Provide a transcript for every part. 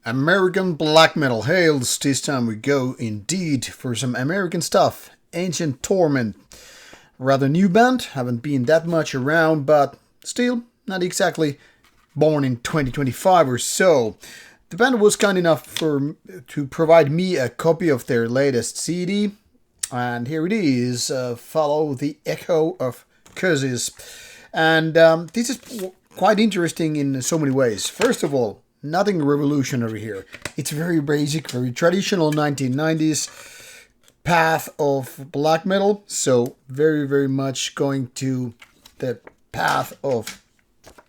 American black metal hails. This time we go indeed for some American stuff. Ancient Torment. Rather new band, haven't been that much around, but still not exactly born in 2025 or so. The band was kind enough to provide me a copy of their latest CD, and here it is. Follow the Echo of Curses. And this is quite interesting in so many ways. First of all, nothing revolutionary here. It's very basic, very traditional 1990s path of black metal. So very much going to the path of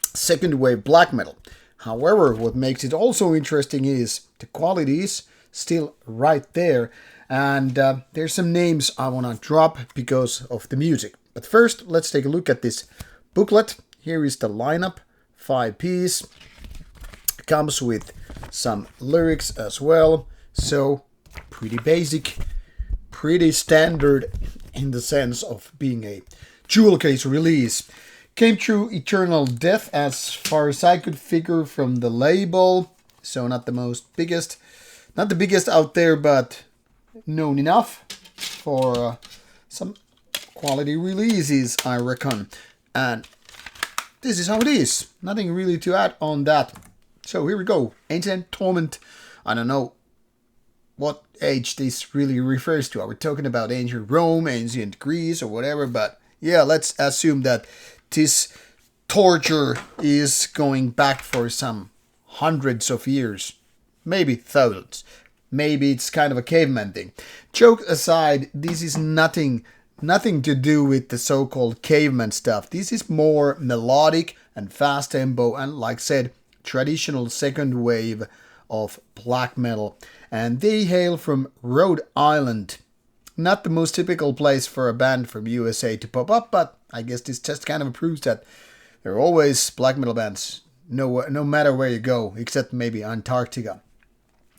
second wave black metal. However, what makes it also interesting is the quality is still right there. And there's some names I want to drop because of the music. But first, let's take a look at this booklet. Here is the lineup, 5-piece. Comes with some lyrics as well. So, pretty basic, pretty standard in the sense of being a jewel case release. Came through Eternal Death as far as I could figure from the label. So, not the biggest out there, but known enough for some quality releases, I reckon. And this is how it is. Nothing really to add on that. So here we go. Ancient Torment. I don't know what age this really refers to. Are we talking about ancient Rome, ancient Greece, or whatever? But yeah, let's assume that this torture is going back for some hundreds of years. Maybe thousands. Maybe it's kind of a caveman thing. Joke aside, this is nothing to do with the so-called caveman stuff. This is more melodic and fast tempo and, like I said, traditional second wave of black metal. And they hail from Rhode Island. Not the most typical place for a band from USA to pop up, but I guess this just kind of proves that there are always black metal bands no matter where you go, except maybe Antarctica.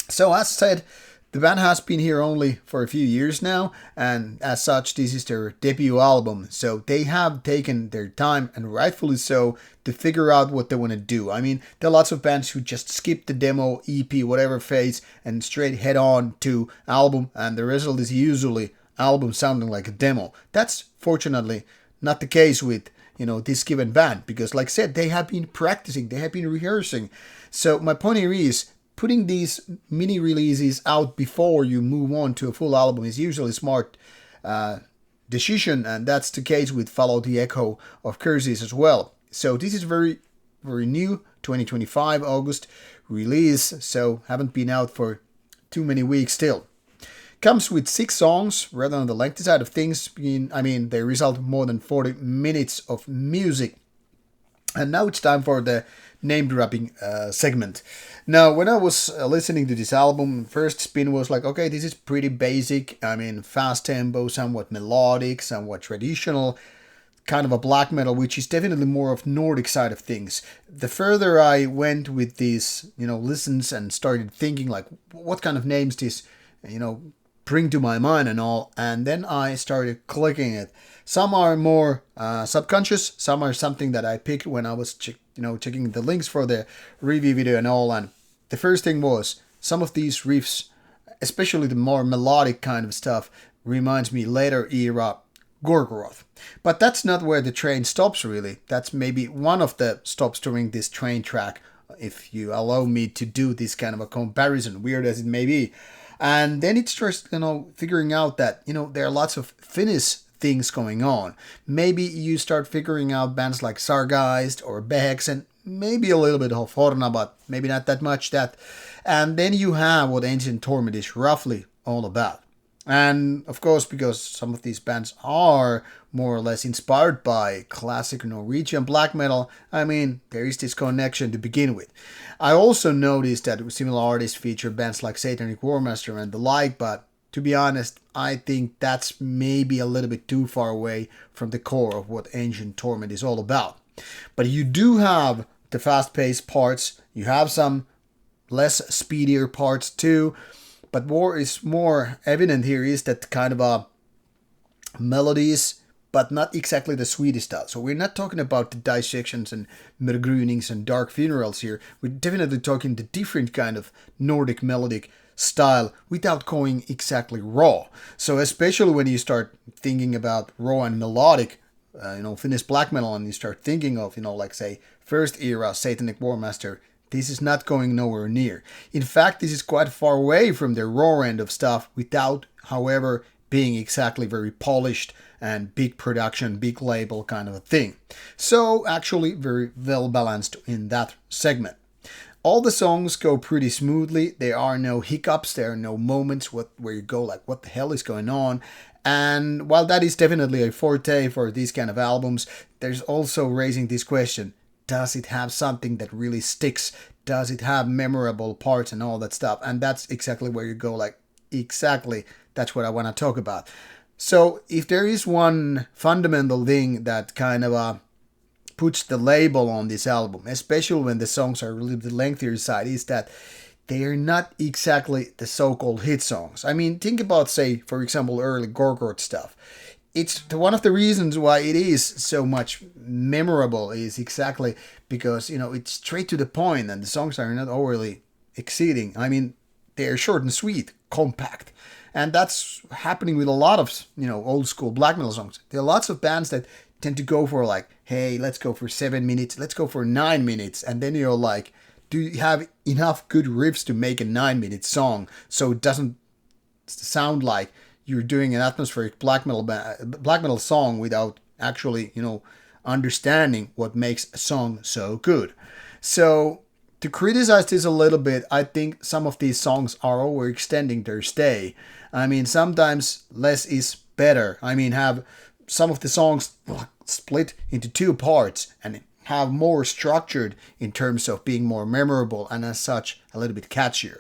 So as said, the band has been here only for a few years now, and as such, this is their debut album. So they have taken their time, and rightfully so, to figure out what they want to do. I mean, there are lots of bands who just skip the demo, EP, whatever phase, and straight head on to album, and the result is usually album sounding like a demo. That's fortunately not the case with this given band, because like I said, they have been practicing, they have been rehearsing. So my point here is, putting these mini releases out before you move on to a full album is usually a smart decision, and that's the case with Follow the Echo of Curses as well. So this is very new, 2025 August release, so haven't been out for too many weeks still. Comes with 6 songs, rather on the lengthy side of things. They result more than 40 minutes of music. And now it's time for the name-dropping segment. Now, when I was listening to this album, first spin was like, okay, this is pretty basic. Fast tempo, somewhat melodic, somewhat traditional, kind of a black metal, which is definitely more of Nordic side of things. The further I went with these, listens and started thinking like, what kind of names this, bring to my mind and all, and then I started clicking it. Some are more subconscious, some are something that I picked when I was checking the links for the review video and all. And the first thing was, some of these riffs, especially the more melodic kind of stuff, reminds me later era Gorgoroth. But that's not where the train stops really. That's maybe one of the stops during this train track, if you allow me to do this kind of a comparison, weird as it may be. And then it's just, figuring out that, there are lots of Finnish things going on. Maybe you start figuring out bands like Sargeist or Behex and maybe a little bit of Horna, but maybe not that much that. And then you have what Ancient Torment is roughly all about. And of course, because some of these bands are more or less inspired by classic Norwegian black metal, there is this connection to begin with. I also noticed that similar artists feature bands like Satanic Warmaster and the like, but to be honest, I think that's maybe a little bit too far away from the core of what Ancient Torment is all about. But you do have the fast-paced parts, you have some less speedier parts too, but what is more evident here is that kind of melodies but not exactly the Swedish style. So we're not talking about the dissections and mörgrynings and dark funerals here. We're definitely talking the different kind of Nordic melodic style without going exactly raw. So especially when you start thinking about raw and melodic, Finnish black metal, and you start thinking of, like say, first era Satanic Warmaster, this is not going nowhere near. In fact, this is quite far away from the raw end of stuff without, however, being exactly very polished and big production, big label kind of a thing. So actually very well balanced in that segment. All the songs go pretty smoothly. There are no hiccups. There are no moments where you go like, what the hell is going on? And while that is definitely a forte for these kind of albums, there's also raising this question. Does it have something that really sticks? Does it have memorable parts and all that stuff? And that's exactly where you go like, exactly, that's what I want to talk about. So if there is one fundamental thing that kind of puts the label on this album, especially when the songs are a little bit lengthier side, is that they are not exactly the so-called hit songs. I mean, think about, say, for example, early Gorgoroth stuff. It's one of the reasons why it is so much memorable is exactly because, it's straight to the point and the songs are not overly exceeding. I mean, they're short and sweet, compact. And that's happening with a lot of, old school black metal songs. There are lots of bands that tend to go for like, hey, let's go for 7 minutes, let's go for 9 minutes. And then you're like, do you have enough good riffs to make a 9-minute song so it doesn't sound like you're doing an atmospheric black metal song without actually, understanding what makes a song so good. So to criticize this a little bit, I think some of these songs are overextending their stay. I mean, sometimes less is better. I mean, have some of the songs split into 2 parts and have more structured in terms of being more memorable and as such a little bit catchier.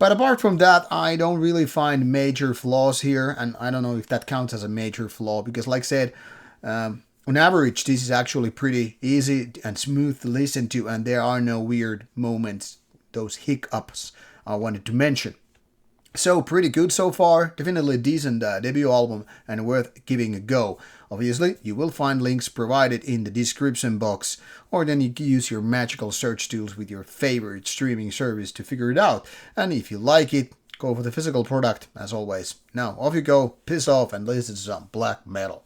But apart from that, I don't really find major flaws here, and I don't know if that counts as a major flaw because, like I said, on average, this is actually pretty easy and smooth to listen to, and there are no weird moments, those hiccups I wanted to mention. So pretty good so far, definitely a decent debut album and worth giving a go. Obviously, you will find links provided in the description box, or then you can use your magical search tools with your favorite streaming service to figure it out. And if you like it, go for the physical product as always. Now off you go, piss off and listen to some black metal.